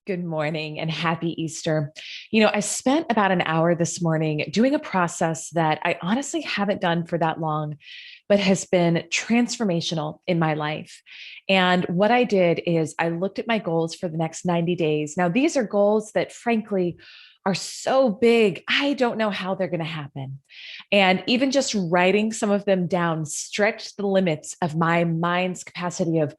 Good morning and happy Easter. I spent about an hour this morning doing a process that I honestly haven't done for that long, but has been transformational in my life. And what I did is I looked at my goals for the next 90 days. Now, these are goals that, frankly, are so big, I don't know how they're going to happen. And even just writing some of them down stretched the limits of my mind's capacity of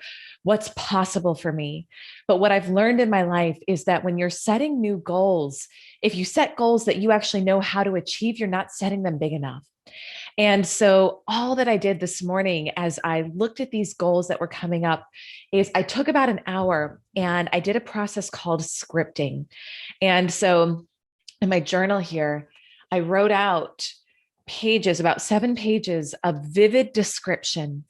what's possible for me. But what I've learned in my life is that when you're setting new goals, if you set goals that you actually know how to achieve, you're not setting them big enough. And so, all that I did this morning as I looked at these goals that were coming up is I took about an hour and I did a process called scripting. And so, in my journal here, I wrote out pages, about 7 pages of vivid description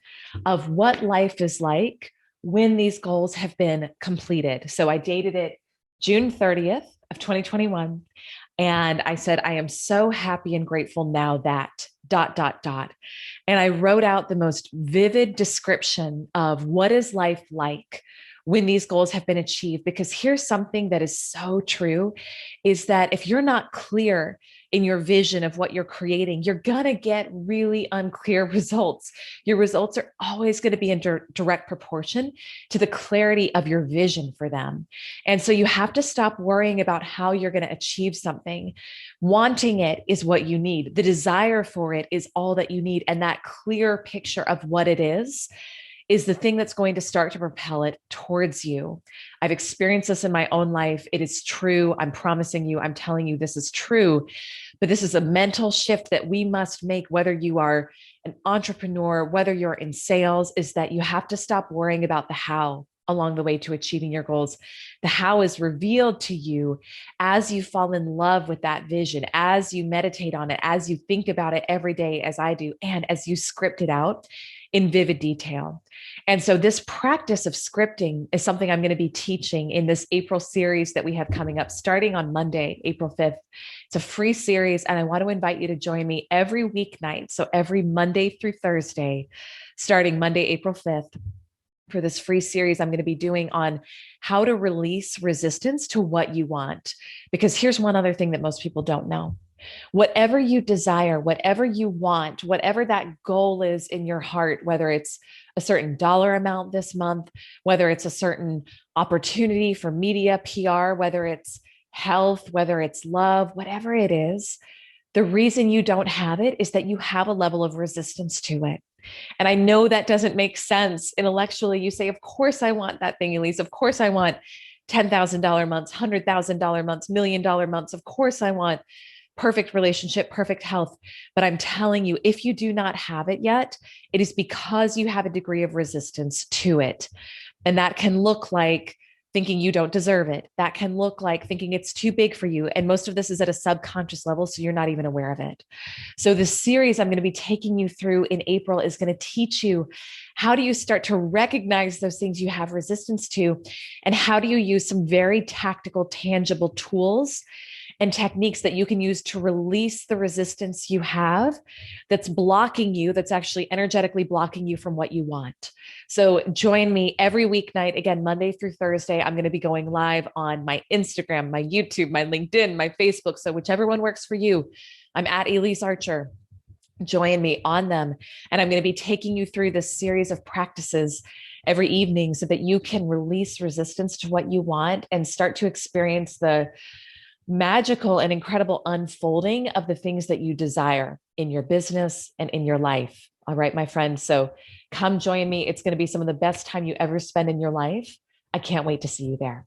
of what life is like when these goals have been completed. So I dated it June 30th of 2021. And I said, I am so happy and grateful now that dot, dot, dot. And I wrote out the most vivid description of what is life like when these goals have been achieved. Because here's something that is so true is that if you're not clear in your vision of what you're creating, you're going to get really unclear results. Your results are always going to be in direct proportion to the clarity of your vision for them. And so you have to stop worrying about how you're going to achieve something. Wanting it is what you need. The desire for it is all that you need. And that clear picture of what it is the thing that's going to start to propel it towards you. I've experienced this in my own life. It is true. I'm promising you, I'm telling you, this is true. But this is a mental shift that we must make, whether you are an entrepreneur, whether you're in sales, is that you have to stop worrying about the how along the way to achieving your goals. The how is revealed to you as you fall in love with that vision, as you meditate on it, as you think about it every day, as I do, and as you script it out in vivid detail. And so this practice of scripting is something I'm going to be teaching in this April series that we have coming up starting on Monday, April 5th. It's a free series, and I want to invite you to join me every weeknight. So every Monday through Thursday, starting Monday, April 5th, for this free series I'm going to be doing on how to release resistance to what you want. Because here's one other thing that most people don't know. Whatever you desire, whatever you want, whatever that goal is in your heart, whether it's a certain dollar amount this month, whether it's a certain opportunity for media, PR, whether it's health, whether it's love, whatever it is, the reason you don't have it is that you have a level of resistance to it. And I know that doesn't make sense intellectually. You say, of course I want that thing, Elyse. Of course I want $10,000 months, $100,000 months, $1,000,000 months. Of course I want perfect relationship, perfect health. But I'm telling you, if you do not have it yet, it is because you have a degree of resistance to it. And that can look like thinking you don't deserve it. That can look like thinking it's too big for you. And most of this is at a subconscious level, so you're not even aware of it. So this series I'm going to be taking you through in April is going to teach you how do you start to recognize those things you have resistance to, and how do you use some very tactical, tangible tools and techniques that you can use to release the resistance you have that's blocking you, that's actually energetically blocking you from what you want. So join me every weeknight, again, Monday through Thursday. I'm going to be going live on my Instagram, my YouTube, my LinkedIn, my Facebook. So whichever one works for you, I'm at Elyse Archer. Join me on them. And I'm going to be taking you through this series of practices every evening so that you can release resistance to what you want and start to experience the magical and incredible unfolding of the things that you desire in your business and in your life. All right, my friend. So come join me. It's going to be some of the best time you ever spend in your life. I can't wait to see you there.